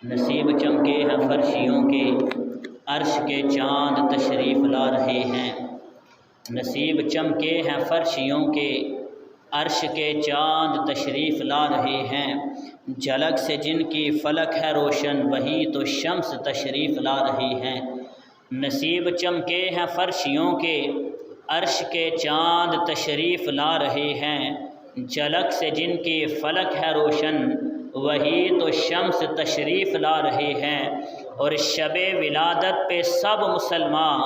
نصیب چمکے ہیں فرشیوں کے، عرش کے چاند تشریف لا رہے ہیں۔ نصیب چمکے ہیں فرشیوں کے، عرش کے چاند تشریف لا رہے ہیں۔ جھلک سے جن کی فلک ہے روشن، وہی تو شمس تشریف لا رہے ہیں۔ نصیب چمکے ہیں فرشیوں کے، عرش کے چاند تشریف لا رہے ہیں۔ جھلک سے جن کی فلک ہے روشن، وہی تو شمس تشریف لا رہے ہیں۔ اور شب ولادت پہ سب مسلمان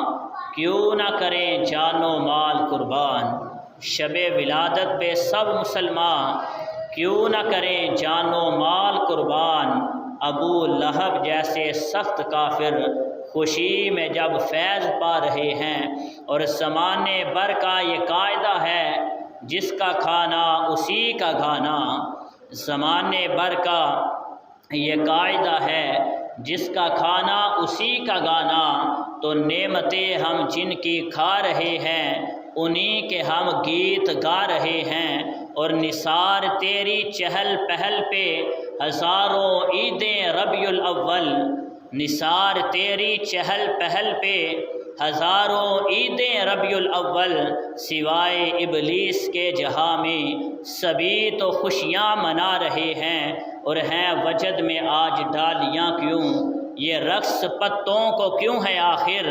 کیوں نہ کریں جان و مال قربان۔ شب ولادت پہ سب مسلمان کیوں نہ کریں جان و مال قربان۔ ابو لہب جیسے سخت کافر خوشی میں جب فیض پا رہے ہیں، اور زمانے بھر کا یہ قاعدہ ہے جس کا کھانا اسی کا گانا۔ زمانے بھر کا یہ قاعدہ ہے جس کا کھانا اسی کا گانا۔ تو نعمتیں ہم جن کی کھا رہے ہیں، انہی کے ہم گیت گا رہے ہیں۔ اور نثار تیری چہل پہل پہ ہزاروں عیدیں ربیع الاول۔ نثار تیری چہل پہل پہ ہزاروں عیدیں ربیع الاول۔ سوائے ابلیس کے جہاں میں سبھی تو خوشیاں منا رہے ہیں۔ اور ہیں وجد میں آج ڈالیاں کیوں، یہ رقص پتوں کو کیوں ہے آخر۔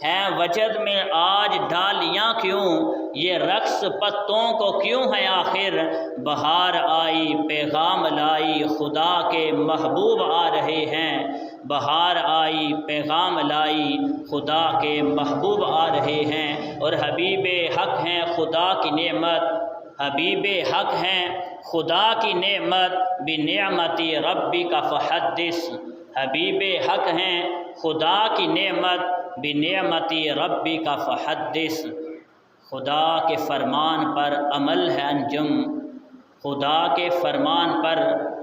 ہیں وجد میں آج ڈالیاں کیوں، یہ رقص پتوں کو کیوں ہے آخر۔ بہار آئی پیغام لائی، خدا کے محبوب آ رہے ہیں۔ بہار آئی پیغام لائی، خدا کے محبوب آ رہے ہیں۔ اور حبیب حق ہیں خدا کی نعمت، حبیب حق ہیں خدا کی نعمت، بنعمتی ربی کا فحدث۔ حبیب حق ہیں خدا کی نعمت، بنعمتی ربی کا فحدث۔ خدا کے فرمان پر عمل ہے انجم، خدا کے فرمان پر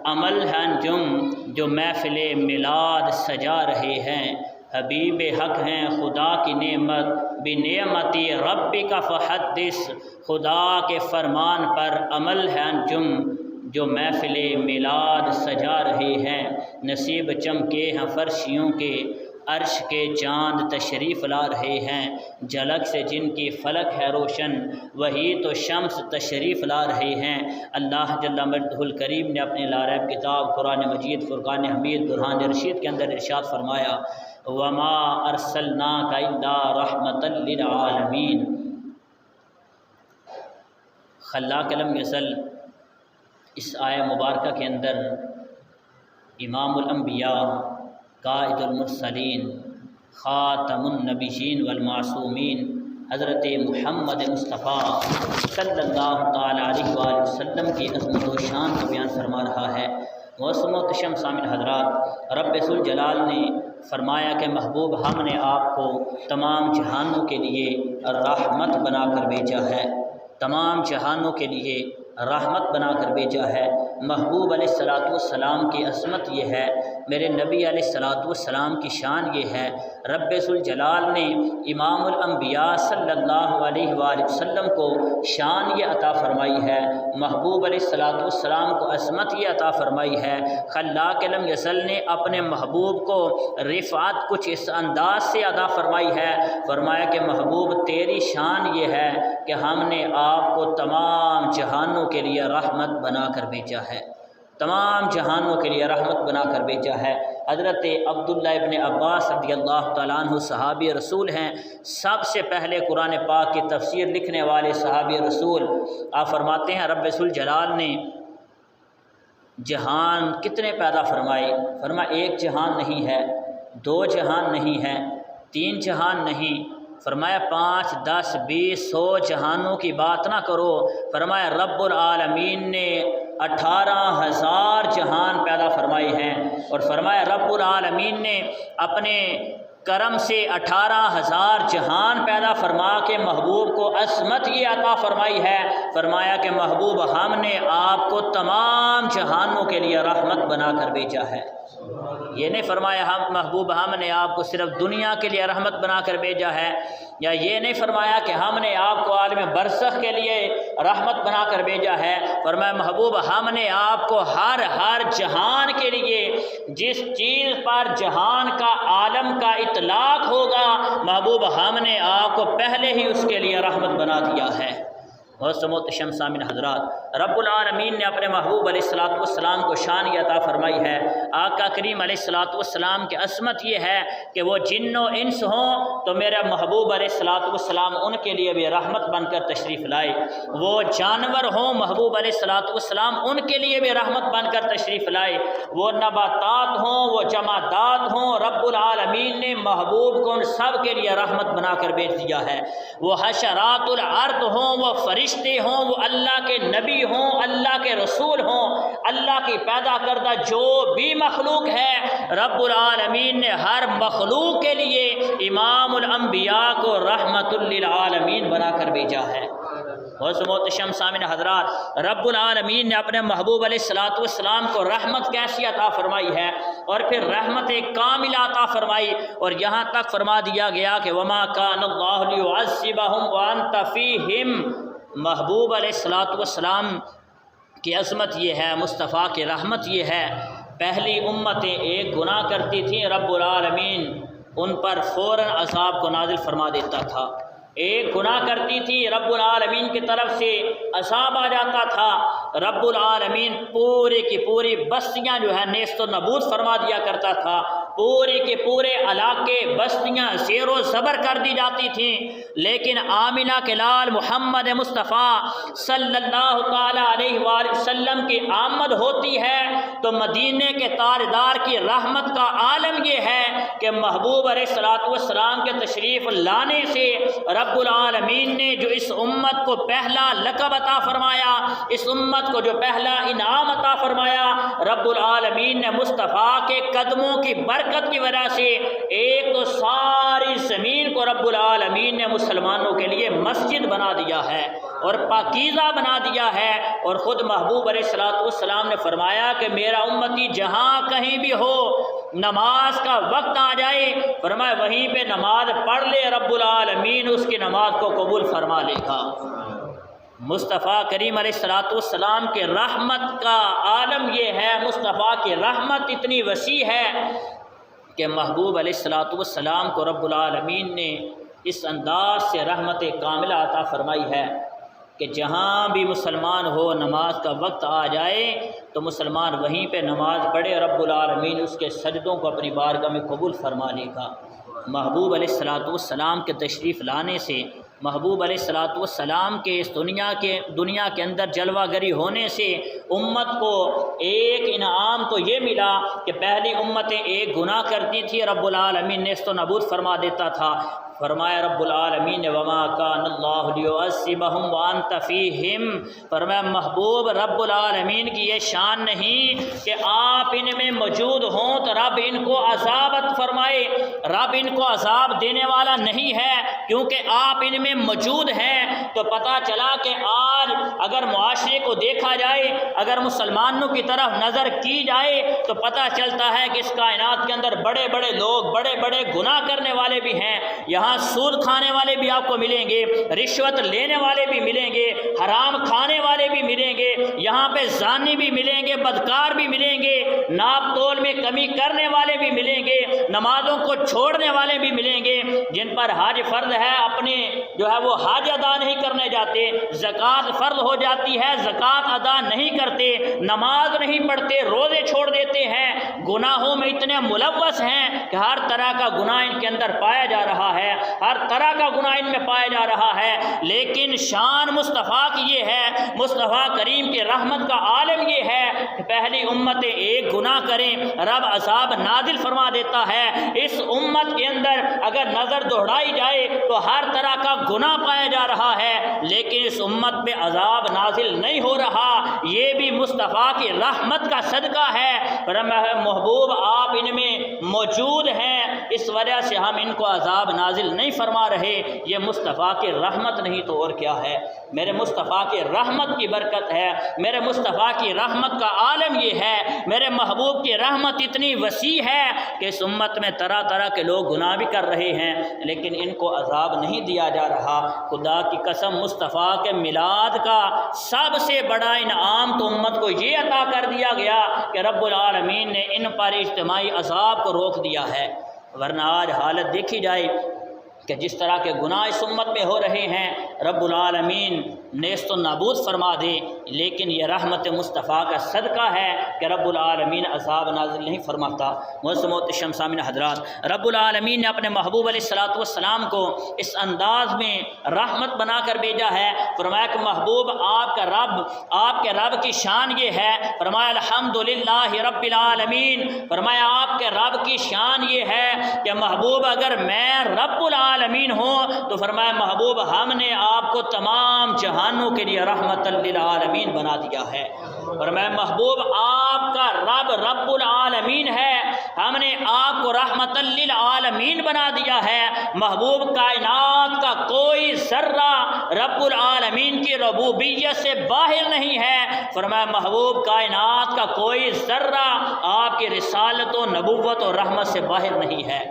عمل ہے انجم، جو محفل میلاد سجا رہے ہیں۔ حبیب حق ہیں خدا کی نعمت، بنعمتی ربی کا فحدث۔ خدا کے فرمان پر عمل ہے انجم، جو محفل میلاد سجا رہے ہیں۔ نصیب چمکے ہیں فرشیوں کے، عرش کے چاند تشریف لا رہے ہیں۔ جھلک سے جن کی فلک ہے روشن، وہی تو شمس تشریف لا رہے ہیں۔ اللہ جل مجدہ الکریم نے اپنے لا ریب کتاب قرآن مجید فرقان حمید برہان رشید کے اندر ارشاد فرمایا، وَمَا أَرْسَلْنَاكَ إِلَّا رَحْمَةً لِّلْعَالَمِينَ۔ خلاق لم یزل اس آیہ مبارکہ کے اندر امام الانبیاء، قائد المرسلین، خاتم النبیین والمعصومین، حضرت محمد مصطفیٰ صلی اللہ تعالیٰ علیہ وآلہ وسلم کی عظمت و شان کو بیان فرما رہا ہے۔ موسم و تشم سامع حضرات، رب ذوالجلال نے فرمایا کہ محبوب ہم نے آپ کو تمام جہانوں کے لیے رحمت بنا کر بھیجا ہے، تمام جہانوں کے لیے رحمت بنا کر بھیجا ہے۔ محبوب علیہ الصلوۃ والسلام کی عظمت یہ ہے، میرے نبی علیہ الصلوۃ والسلام کی شان یہ ہے، رب ذوالجلال نے امام الانبیاء صلی اللہ علیہ وآلہ وسلم کو شان یہ عطا فرمائی ہے، محبوب علیہ الصلوۃ والسلام کو عظمت یہ عطا فرمائی ہے۔ خلاق لم یزل نے اپنے محبوب کو رفعت کچھ اس انداز سے عطا فرمائی ہے، فرمایا کہ محبوب تیری شان یہ ہے کہ ہم نے آپ کو تمام جہانوں کے لیے رحمت بنا کر بھیجا ہے، تمام جہانوں کے لیے رحمت بنا کر بھیجا ہے۔ حضرت عبداللہ ابن عباس رضی اللہ تعالیٰ عنہ صحابی رسول ہیں، سب سے پہلے قرآن پاک کی تفسیر لکھنے والے صحابی رسول۔ آپ فرماتے ہیں رب ذوالجلال نے جہان کتنے پیدا فرمائے، فرمایا ایک جہان نہیں ہے، دو جہان نہیں ہے، تین جہان نہیں، فرمایا 5، 10، 20، 100 جہانوں کی بات نہ کرو، فرمایا رب العالمین نے 18,000 جہان پیدا فرمائے ہیں۔ اور فرمایا رب العالمین نے اپنے کرم سے 18,000 جہان پیدا فرما کے محبوب کو عصمت یہ عطا فرمائی ہے، فرمایا کہ محبوب ہم نے آپ کو تمام جہانوں کے لیے رحمت بنا کر بھیجا ہے۔ یہ نہیں فرمایا ہم نے آپ کو صرف دنیا کے لیے رحمت بنا کر بھیجا ہے، یا یہ نہیں فرمایا کہ ہم نے آپ کو عالم برزخ کے لیے رحمت بنا کر بھیجا ہے، فرمایا محبوب ہم نے آپ کو ہر جہان کے لیے جس چیز پر جہان کا عالم کا اطلاق ہوگا محبوب ہم نے آپ کو پہلے ہی اس کے لیے رحمت بنا دیا ہے۔ بہت سے محترم سامعین حضرات، رب العالمین نے اپنے محبوب علیہ الصلوۃ والسلام کو شان یہ عطا فرمائی ہے۔ آقا کریم علیہ الصلوۃ والسلام کی عظمت یہ ہے کہ وہ جن و انس ہوں تو میرا محبوب علیہ الصلوۃ والسلام ان کے لیے بھی رحمت بن کر تشریف لائے، وہ جانور ہوں محبوب علیہ الصلوۃ والسلام ان کے لیے بھی رحمت بن کر تشریف لائے، وہ نباتات ہوں وہ جمادات ہوں، رب العالمین نے محبوب کو ان سب کے لیے رحمت بنا کر بھیج دیا ہے، وہ حشرات الارض ہوں وہ فرشتے ہوں، وہ اللہ کے نبی ہوں، اللہ کے رسول ہوں، اللہ کی پیدا کردہ جو بھی مخلوق ہے، رب العالمین نے ہر مخلوق کے لیے امام الانبیاء کو رحمت للعالمین بنا کر بھیجا ہے۔ بہت سے محترم سامعین حضرات، رب العالمین نے اپنے محبوب علیہ الصلوۃ والسلام کو رحمت کیسی عطا فرمائی ہے، اور پھر رحمت کاملہ عطا فرمائی، اور یہاں تک فرما دیا گیا کہ وما کان اللہ لیعذبہم وانت فیہم۔ محبوب علیہ الصلوۃ والسلام کی عظمت یہ ہے، مصطفیٰ کی رحمت یہ ہے، پہلی امتیں ایک گناہ کرتی تھیں، رب العالمین ان پر فوراً عذاب کو نازل فرما دیتا تھا، ایک گناہ کرتی تھی رب العالمین کی طرف سے عذاب آ جاتا تھا، رب العالمین پوری کی پوری بستیاں جو ہے نیست و نابود فرما دیا کرتا تھا، پورے کے پورے علاقے بستیاں زیر و زبر کر دی جاتی تھیں، لیکن آمنہ کے لال محمد مصطفیٰ صلی اللہ تعالیٰ علیہ وآلہ وسلم کی آمد ہوتی ہے تو مدینے کے تاجدار کی رحمت کا عالم یہ ہے کہ محبوب علیہ الصلوۃ والسلام کے تشریف لانے سے رب العالمین نے جو اس امت کو پہلا لقب عطا فرمایا، اس امت کو جو پہلا انعام عطا فرمایا، رب العالمین نے مصطفیٰ کے قدموں کی برکت کی وجہ سے ایک تو ساری زمین کو رب العالمین نے مسلمانوں کے لیے مسجد بنا دیا ہے اور پاکیزہ بنا دیا ہے، اور خود محبوب علیہ الصلوۃ والسلام نے فرمایا کہ میرا امتی جہاں کہیں بھی ہو، نماز کا وقت آ جائے، فرمایا وہیں پہ نماز پڑھ لے، رب العالمین اس کی نماز کو قبول فرما لے گا۔ مصطفیٰ کریم علیہ الصلوۃ والسلام کے رحمت کا عالم یہ ہے، مصطفیٰ کی رحمت اتنی وسیع ہے کہ محبوب علیہ الصلوۃ والسلام کو رب العالمین نے اس انداز سے رحمت کاملہ عطا فرمائی ہے کہ جہاں بھی مسلمان ہو، نماز کا وقت آ جائے تو مسلمان وہیں پہ نماز پڑھے، رب العالمین اس کے سجدوں کو اپنی بارگاہ میں قبول فرما لے گا۔ محبوب علیہ الصلوۃ والسلام کے تشریف لانے سے، محبوب علیہ الصلوۃ والسلام کے اس دنیا کے اندر جلوہ گری ہونے سے امت کو ایک انعام تو یہ ملا کہ پہلی امتیں ایک گناہ کرتی تھی، رب العالمین نیست و نابود فرما دیتا تھا، فرمایا رب العالمین نے وما کان اللہ لیعذبہم وانت فیہم، فرمایا محبوب رب العالمین کی یہ شان نہیں کہ آپ ان میں موجود ہوں تو رب ان کو عذاب فرمائے، رب ان کو عذاب دینے والا نہیں ہے، کیونکہ آپ ان میں موجود ہیں۔ تو پتہ چلا کہ آج اگر معاشرے کو دیکھا جائے، اگر مسلمانوں کی طرف نظر کی جائے تو پتہ چلتا ہے کہ اس کائنات کے اندر بڑے بڑے لوگ، بڑے بڑے گناہ کرنے والے بھی ہیں، یہاں سود کھانے والے بھی آپ کو ملیں گے، رشوت لینے والے بھی ملیں گے، حرام کھانے والے بھی ملیں گے، یہاں پہ زانی بھی ملیں گے، بدکار بھی ملیں گے، ناپ تول میں کمی کرنے والے بھی ملیں گے، نمازوں کو چھوڑنے والے بھی ملیں گے، جن پر حج فرض ہے اپنے جو ہے وہ حج ادا نہیں کرنے جاتے، زکوٰۃ فرض ہو جاتی ہے زکوٰۃ ادا نہیں کرتے، نماز نہیں پڑھتے، روزے چھوڑ دیتے ہیں، گناہوں میں اتنے ملوث ہیں کہ ہر طرح کا گناہ ان کے اندر پایا جا رہا ہے، ہر طرح کا گناہ ان میں پایا جا رہا ہے، لیکن شان مصطفیٰ کی یہ ہے، مصطفیٰ کریم کی رحمت کا عالم یہ ہے کہ پہلی امتیں ایک گناہ کریں رب عذاب نازل فرما دیتا ہے، اس امت کے اندر اگر نظر دوہرائی جائے تو ہر طرح کا گناہ پایا جا رہا ہے، لیکن اس امت پہ عذاب نازل نہیں ہو رہا، یہ بھی مصطفیٰ کی رحمت کا صدقہ ہے۔ محبوب آپ ان میں موجود ہیں، اس وجہ سے ہم ان کو عذاب نازل نہیں فرما رہے۔ یہ مصطفیٰ کی رحمت نہیں تو اور کیا ہے؟ میرے مصطفیٰ کی رحمت کی برکت ہے۔ میرے مصطفیٰ کی رحمت کا عالم یہ ہے، میرے محبوب کی رحمت اتنی وسیع ہے کہ اس امت میں طرح طرح کے لوگ گناہ بھی کر رہے ہیں لیکن ان کو عذاب نہیں دیا جا رہا۔ خدا کی قسم، مصطفیٰ کے میلاد کا سب سے بڑا انعام تو امت کو یہ عطا کر دیا گیا کہ رب العالمین نے ان پر اجتماعی عذاب کو روک دیا ہے، ورنہ آج حالت دیکھی جائے کہ جس طرح کے گناہ اس امت میں ہو رہے ہیں رب العالمین نیست و نابود فرما دے، لیکن یہ رحمت مصطفیٰ کا صدقہ ہے کہ رب العالمین عذاب نازل نہیں فرماتا۔ محترم سامعین حضرات، رب العالمین نے اپنے محبوب علیہ الصلوۃ والسلام کو اس انداز میں رحمت بنا کر بھیجا ہے۔ فرمایا کہ محبوب آپ کے رب کی شان یہ ہے، فرمایا الحمدللہ رب العالمین، فرمایا آپ کے رب کی شان یہ ہے کہ محبوب اگر میں رب العالمین ہوں تو فرمایا محبوب ہم نے آپ کو تمام جہانوں کے لیے رحمت للعالمین بنا دیا ہے۔ فرمایا محبوب آپ کا رب العالمین ہے، ہم نے آپ کو رحمت للعالمین بنا دیا ہے۔ محبوب کائنات کا کوئی ذرہ رب العالمین کی ربوبیت سے باہر نہیں ہے۔ فرمایا محبوب کائنات کا کوئی ذرہ آپ کی رسالت و نبوت و رحمت سے باہر نہیں ہے۔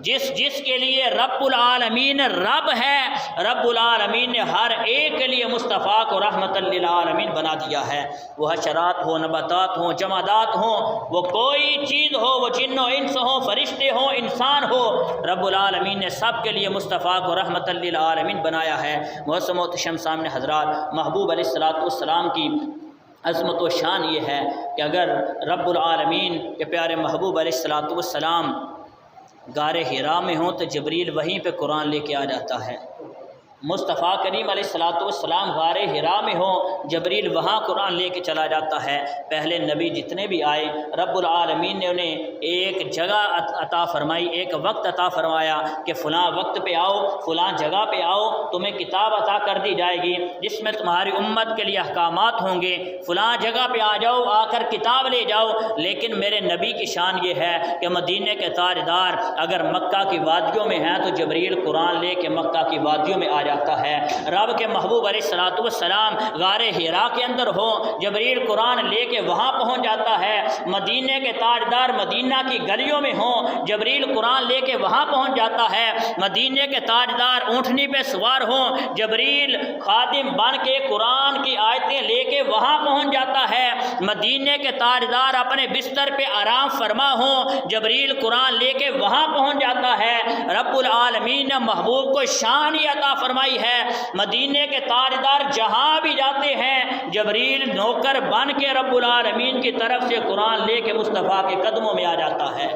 جس کے لیے رب العالمین رب ہے، رب العالمین نے ہر ایک کے لیے مصطفیٰ کو رحمت للعالمین بنا دیا ہے۔ وہ حشرات ہوں، نباتات ہوں، جمادات ہوں، وہ کوئی چیز ہو، وہ جن و انس ہوں، فرشتے ہوں، انسان ہو، رب العالمین نے سب کے لیے مصطفیٰ کو رحمت للعالمین بنایا ہے۔ محترم سامعین حضرات، محبوب علیہ الصلوۃ والسلام کی عظمت و شان یہ ہے کہ اگر رب العالمین کے پیارے محبوب علیہ الصلوۃ والسلام غار حرا میں ہوں تو جبریل وہیں پہ قرآن لے کے آ جاتا ہے۔ مصطفیٰ کریم علیہ الصلوۃ والسلام غار حرا میں ہوں، جبریل وہاں قرآن لے کے چلا جاتا ہے۔ پہلے نبی جتنے بھی آئے رب العالمین نے انہیں ایک جگہ عطا فرمائی، ایک وقت عطا فرمایا کہ فلاں وقت پہ آؤ، فلاں جگہ پہ آؤ، تمہیں کتاب عطا کر دی جائے گی جس میں تمہاری امت کے لیے احکامات ہوں گے، فلاں جگہ پہ آ جاؤ، آ کر کتاب لے جاؤ۔ لیکن میرے نبی کی شان یہ ہے کہ مدینے کے تاجدار اگر مکہ کی وادیوں میں ہیں تو جبریل قرآن لے کے مکہ کی وادیوں میں آ جاتا ہے۔ رب کے محبوب علیہ الصلوۃ والسلام غار حرا کے اندر ہوں، جبریل قرآن لے کے وہاں پہنچ جاتا ہے۔ مدینے کے تاجدار مدینہ کی گلیوں میں ہوں، جبریل قرآن لے کے وہاں پہنچ جاتا ہے۔ مدینے کے تاجدار اونٹنی پہ سوار ہوں، جبریل خادم بن کے قرآن کی آیتیں لے کے وہاں پہنچ جاتا ہے۔ مدینے کے تاجدار اپنے بستر پہ آرام فرما ہوں، جبریل قرآن لے کے وہاں پہنچ جاتا ہے۔ رب العالمین نے محبوب کو شان ہی عطا فرمائی ہے، مدینے کے تاجدار جہاں بھی جاتے ہیں جبریل نوکر بن کے رب العالمین کی طرف سے قرآن لے کے مصطفیٰ کے قدموں میں آ جاتا ہے۔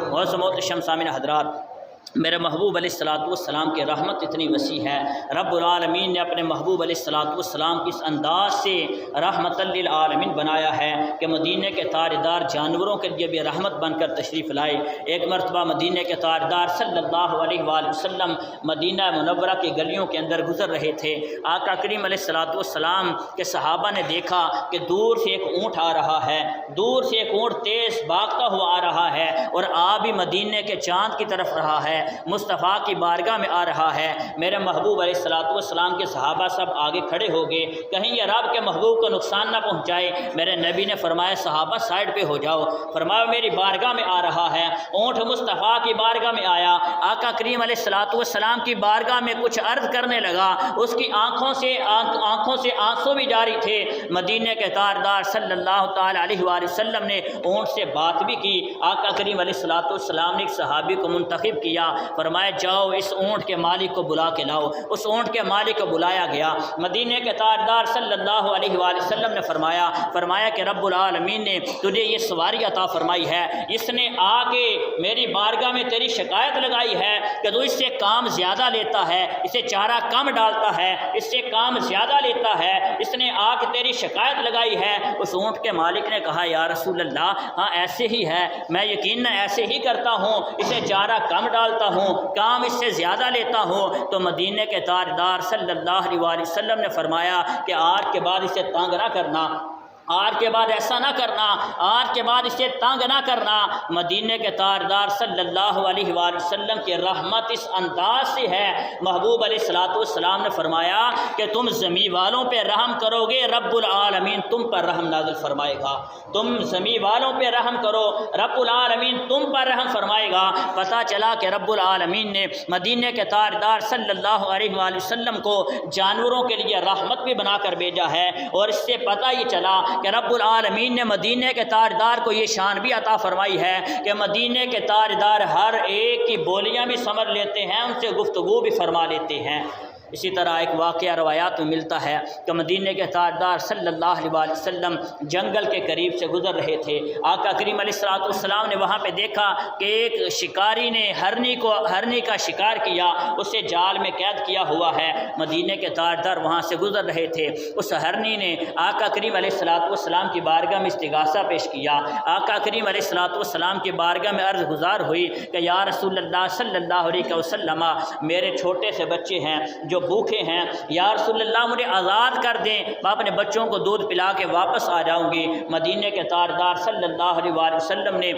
محترم سامعین حضرات، میرے محبوب علیہ الصلوۃ والسلام کی رحمت اتنی وسیع ہے، رب العالمین نے اپنے محبوب علیہ الصلوۃ والسلام کی اس انداز سے رحمت للعالمین بنایا ہے کہ مدینے کے تاجدار جانوروں کے لیے بھی رحمت بن کر تشریف لائے۔ ایک مرتبہ مدینے کے تاجدار صلی اللہ علیہ وآلہ وسلم مدینہ منورہ کی گلیوں کے اندر گزر رہے تھے۔ آقا کریم علیہ الصلوۃ والسلام کے صحابہ نے دیکھا کہ دور سے ایک اونٹ آ رہا ہے، دور سے ایک اونٹ تیز بھاگتا ہوا آ رہا ہے اور آ بھی مدینے کے چاند کی طرف رہا ہے، مصطفیٰ کی بارگاہ میں آ رہا ہے۔ میرے محبوب علیہ الصلوۃ والسلام کے صحابہ سب آگے کھڑے ہو گئے، کہیں یہ رب کے محبوب کو نقصان نہ پہنچائے۔ میرے نبی نے فرمایا صحابہ سائڈ پہ ہو جاؤ، فرمایا میری بارگاہ میں آ رہا ہے۔ اونٹ مصطفیٰ کی بارگاہ میں آیا، آقا کریم علیہ الصلوۃ والسلام کی بارگاہ میں کچھ عرض کرنے لگا، اس کی آنکھوں سے آنسو بھی جاری تھے۔ مدینے کے تاجدار صلی اللہ تعالی علیہ وآلہ وسلم نے اونٹ سے بات بھی کی۔ آقا کریم علیہ الصلوۃ والسلام نے ایک صحابی کو منتخب کیا، فرمایا جاؤ اس اونٹ کے مالک کو بلا کے لاؤ۔ اس اونٹ کے مالک کو بلایا گیا۔ مدینے کے تاجدار صلی اللہ علیہ وآلہ وسلم نے فرمایا کہ رب العالمین نے تجھے یہ سواری عطا فرمائی ہے، اس نے آ کے میری بارگاہ میں تیری شکایت لگائی ہے کہ تو اس سے کام زیادہ لیتا ہے، اسے چارہ کم ڈالتا ہے، اس سے کام زیادہ لیتا ہے، اس نے آ کے تیری شکایت لگائی ہے۔ اس اونٹ کے مالک نے کہا یا رسول اللہ ہاں ایسے ہی ہے، میں یقیناً ایسے ہی کرتا ہوں، اسے چارہ کم ڈالتا ہوں، کام اس سے زیادہ لیتا ہوں۔ تو مدینے کے تاجدار صلی اللہ علیہ وسلم نے فرمایا کہ آج کے بعد اسے تنگ نہ کرنا، آج کے بعد ایسا نہ کرنا، آج کے بعد اسے تنگ نہ کرنا۔ مدینے کے تاجدار صلی اللہ علیہ وآلہ وسلم کی رحمت اس انداز سے ہے، محبوب علیہ الصلوۃ والسلام نے فرمایا کہ تم زمین والوں پہ رحم کرو گے، رب العالمین تم پر رحم نازل فرمائے گا۔ تم زمین والوں پہ رحم کرو، رب العالمین تم پر رحم فرمائے گا۔ پتہ چلا کہ رب العالمین نے مدینے کے تاجدار صلی اللہ علیہ وآلہ وسلم کو جانوروں کے لیے رحمت بھی بنا کر بھیجا ہے، اور اس سے پتہ یہ چلا کہ رب العالمین نے مدینے کے تاجدار کو یہ شان بھی عطا فرمائی ہے کہ مدینے کے تاجدار ہر ایک کی بولیاں بھی سمجھ لیتے ہیں، ان سے گفتگو بھی فرما لیتے ہیں۔ اسی طرح ایک واقعہ روایات میں ملتا ہے کہ مدینے کے تاجدار صلی اللہ علیہ وسلم جنگل کے قریب سے گزر رہے تھے۔ آقا کریم علیہ الصلوۃ والسلام نے وہاں پہ دیکھا کہ ایک شکاری نے ہرنی کا شکار کیا، اسے جال میں قید کیا ہوا ہے۔ مدینے کے تاجدار وہاں سے گزر رہے تھے، اس ہرنی نے آقا کریم علیہ الصلوۃ والسلام کی بارگاہ میں استغاثہ پیش کیا۔ آقا کریم علیہ الصلوۃ والسلام کی بارگاہ میں عرض گزار ہوئی کہ یا رسول اللہ صلی اللہ علیہ وسلم، میرے چھوٹے سے بچے ہیں جو بھوکے ہیں، یا رسول اللہ مجھے آزاد کر دیں، میں اپنے بچوں کو دودھ پلا کے واپس آ جاؤں گی۔ مدینے کے تاجدار صلی اللہ علیہ وسلم نے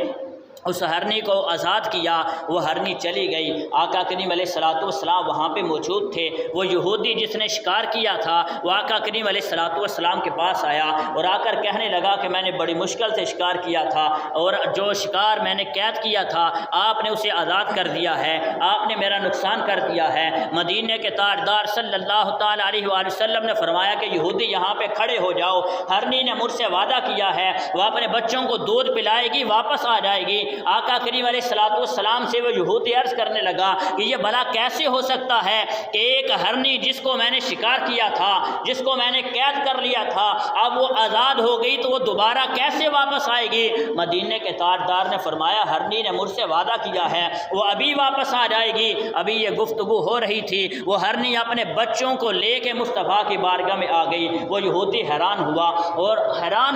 اس ہرنی کو آزاد کیا، وہ ہرنی چلی گئی۔ آقا کریم علیہ الصلوۃ والسلام وہاں پہ موجود تھے۔ وہ یہودی جس نے شکار کیا تھا وہ آقا کریم علیہ الصلوۃ والسلام کے پاس آیا اور آ کر کہنے لگا کہ میں نے بڑی مشکل سے شکار کیا تھا، اور جو شکار میں نے قید کیا تھا آپ نے اسے آزاد کر دیا ہے، آپ نے میرا نقصان کر دیا ہے۔ مدینے کے تاجدار صلی اللہ تعالیٰ علیہ وآلہ وسلم نے فرمایا کہ یہودی یہاں پہ کھڑے ہو جاؤ، ہرنی نے مجھ سے وعدہ کیا ہے وہ اپنے بچوں کو دودھ پلائے گی، واپس آ جائے گی۔ آقا کریم علیہ الصلوۃ والسلام سے وہ یہودی عرض کرنے لگا کہ یہ بھلا کیسے ہو سکتا ہے کہ ایک ہرنی جس کو میں نے شکار کیا تھا، جس کو میں نے قید کر لیا تھا، اب وہ آزاد ہو گئی تو وہ دوبارہ کیسے واپس آئے گی؟ مدینے کے تاجدار نے فرمایا ہرنی نے مجھ سے وعدہ کیا ہے وہ ابھی واپس آ جائے گی۔ ابھی یہ گفتگو ہو رہی تھی، وہ ہرنی اپنے بچوں کو لے کے مصطفیٰ کی بارگاہ میں آ گئی۔ وہ یہودی حیران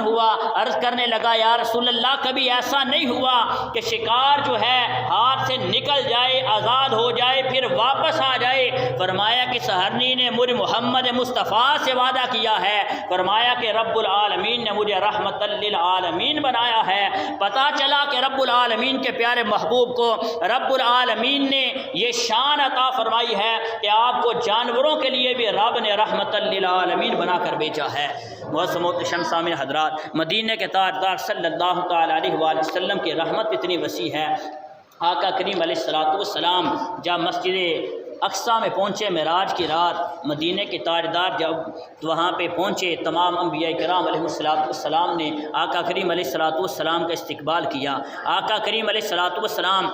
ہوا، عرض کرنے لگا یا رسول اللہ کبھی ایسا نہیں ہوا کہ شکار جو ہے ہاتھ سے نکل جائے، آزاد ہو جائے، پھر واپس آ جائے؟ فرمایا کہ ہرنی نے مجھ محمد مصطفیٰ سے وعدہ کیا ہے، فرمایا کہ رب العالمین نے مجھے رحمت للعالمین بنایا ہے۔ پتہ چلا کہ رب العالمین کے پیارے محبوب کو رب العالمین نے یہ شان عطا فرمائی ہے کہ آپ کو جانوروں کے لیے بھی رب نے رحمت للعالمین بنا کر بھیجا ہے۔ محترم سامعین حضرات، مدینے کے تاجدار صلی اللہ تعالیٰ علیہ وآلہ وسلم کی رحمت اتنی وسیع ہے، آقا کریم علیہ الصلوۃ والسلام جب مسجد اقصیٰ میں پہنچے معراج کی رات، مدینے کے تاجدار جب وہاں پہ پہنچے، تمام انبیاء کرام علیہ الصلوۃ والسلام نے آقا کریم علیہ الصلوۃ والسلام کا استقبال کیا۔ آقا کریم علیہ الصلوۃ والسلام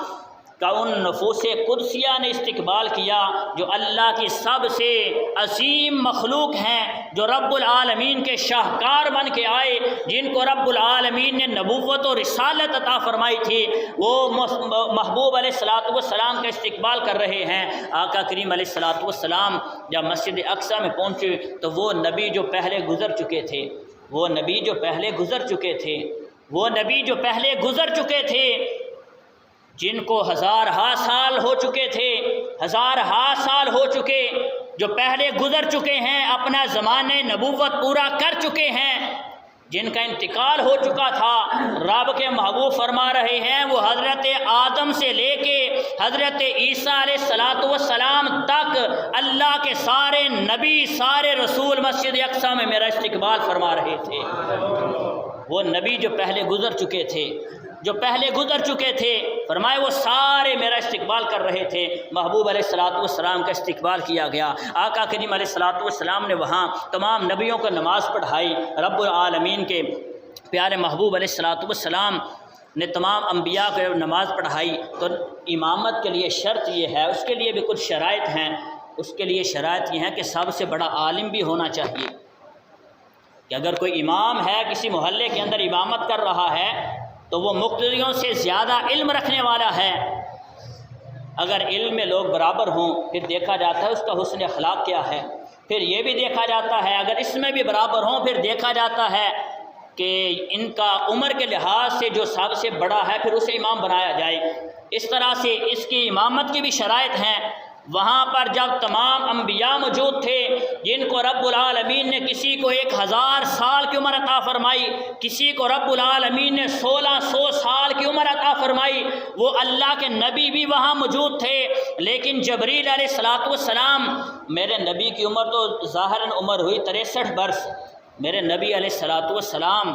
کا ان نفوس قدسیہ نے استقبال کیا جو اللہ کی سب سے عظیم مخلوق ہیں، جو رب العالمین کے شاہکار بن کے آئے، جن کو رب العالمین نے نبوت و رسالت عطا فرمائی تھی، وہ محبوب علیہ الصلوۃ والسلام کا استقبال کر رہے ہیں۔ آقا کریم علیہ الصلوۃ والسلام جب مسجد اقصیٰ میں پہنچے تو وہ نبی جو پہلے گزر چکے تھے، جن کو ہزارہا سال ہو چکے، جو پہلے گزر چکے ہیں، اپنا زمانہ نبوت پورا کر چکے ہیں، جن کا انتقال ہو چکا تھا، رب کے محبوب فرما رہے ہیں وہ حضرت آدم سے لے کے حضرت عیسیٰ علیہ الصلوۃ والسلام تک اللہ کے سارے نبی، سارے رسول مسجد اقصیٰ میں میرا استقبال فرما رہے تھے۔ وہ نبی جو پہلے گزر چکے تھے فرمائے وہ سارے میرا استقبال کر رہے تھے۔ محبوب علیہ الصلوۃ والسلام کا استقبال کیا گیا۔ آقا کریم علیہ الصلوۃ والسلام نے وہاں تمام نبیوں کو نماز پڑھائی۔ رب العالمین کے پیارے محبوب علیہ الصلوۃ والسلام نے تمام انبیاء کو نماز پڑھائی۔ تو امامت کے لیے شرط یہ ہے، اس کے لیے بھی کچھ شرائط ہیں۔ اس کے لیے شرائط یہ ہیں کہ سب سے بڑا عالم بھی ہونا چاہیے، کہ اگر کوئی امام ہے کسی محلے کے اندر امامت کر رہا ہے تو وہ مقتدیوں سے زیادہ علم رکھنے والا ہے۔ اگر علم میں لوگ برابر ہوں پھر دیکھا جاتا ہے اس کا حسن اخلاق کیا ہے، پھر یہ بھی دیکھا جاتا ہے اگر اس میں بھی برابر ہوں پھر دیکھا جاتا ہے کہ ان کا عمر کے لحاظ سے جو سب سے بڑا ہے پھر اسے امام بنایا جائے۔ اس طرح سے اس کی امامت کی بھی شرائط ہیں۔ وہاں پر جب تمام انبیاء موجود تھے جن کو رب العالمین نے کسی کو 1000 سال کی عمر عطا فرمائی، کسی کو رب العالمین نے 1600 سال کی عمر عطا فرمائی، وہ اللہ کے نبی بھی وہاں موجود تھے۔ لیکن جبریل علیہ السلام، میرے نبی کی عمر تو ظاہراً عمر ہوئی 63 برس، میرے نبی علیہ السلام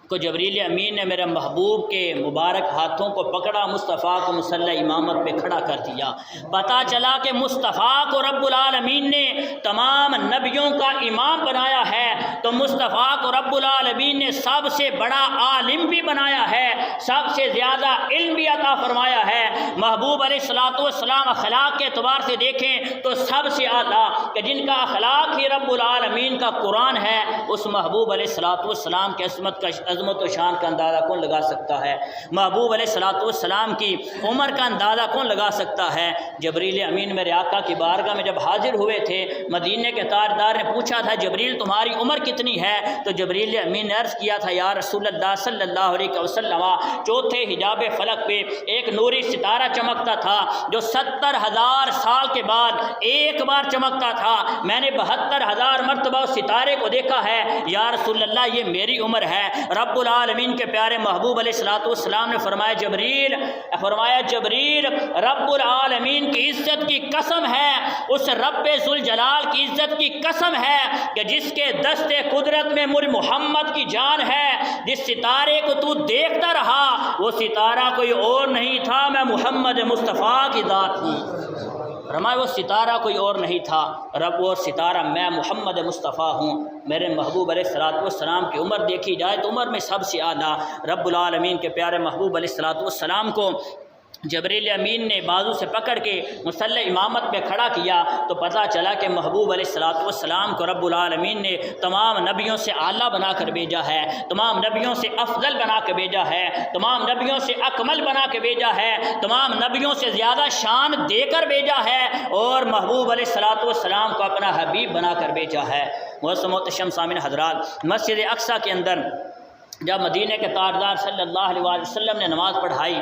کو جبریل امین نے میرے محبوب کے مبارک ہاتھوں کو پکڑا، مصطفیٰ کو مصلی امامت پہ کھڑا کر دیا۔ پتہ چلا کہ مصطفیٰ کو رب العالمین نے تمام نبیوں کا امام بنایا ہے، تو مصطفیٰ کو رب العالمین نے سب سے بڑا عالم بھی بنایا ہے، سب سے زیادہ علم بھی عطا فرمایا ہے۔ محبوب علیہ السلام اخلاق کے اعتبار سے دیکھیں تو سب سے اعلیٰ، کہ جن کا اخلاق ہی رب العالمین کا قرآن ہے، اس محبوب علیہ السلام کی عظمت و شان کا اندازہ کون لگا سکتا ہے؟ محبوب علیہ السلام کی عمر کا اندازہ کون لگا سکتا ہے؟ جبریل امین میرے آقا کی بارگاہ میں جب حاضر ہوئے تھے، مدینے کے تاجدار نے پوچھا تھا جبریل تمہاری عمر کتنی ہے؟ تو جبریل امین نے عرض کیا تھا یا رسول اللہ صلی اللہ علیہ وسلم، چوتھے حجاب فلک پہ ایک نوری ستارہ چمکتا تھا جو 70,000 سال کے بعد ایک بار چمکتا تھا، میں نے 72,000 مرتبہ اس ستارے کو دیکھا ہے، یا رسول اللہ یہ میری عمر ہے۔ رب العالمین کے پیارے محبوب علیہ السلام نے فرمایا جبریل رب العالمین کی عزت کی قسم ہے، اس رب ذوالجلال کی عزت کی قسم ہے کہ جس کے دست قدرت میں مر محمد کی جان ہے، جس ستارے کو تو دیکھتا رہا وہ ستارہ کوئی اور نہیں تھا، میں محمد مصطفیٰ کی ذات ہوں۔ فرمایا وہ ستارہ کوئی اور نہیں تھا، رب وہ ستارہ میں محمد مصطفیٰ ہوں۔ میرے محبوب علیہ السلام کی عمر دیکھی جائے تو عمر میں سب سے اعلیٰ رب العالمین کے پیارے محبوب علیہ السلام کو جبریل امین نے بازو سے پکڑ کے مصلی امامت پہ کھڑا کیا، تو پتہ چلا کہ محبوب علیہ السلام کو رب العالمین نے تمام نبیوں سے اعلیٰ بنا کر بھیجا ہے، تمام نبیوں سے افضل بنا کے بھیجا ہے، تمام نبیوں سے اکمل بنا کے بھیجا ہے، تمام نبیوں سے زیادہ شان دے کر بھیجا ہے، اور محبوب علیہ السلام کو اپنا حبیب بنا کر بھیجا ہے۔ محتشم سامعین حضرات، مسجد اقصیٰ کے اندر جب مدینہ کے تاجدار صلی اللہ علیہ وسلم نے نماز پڑھائی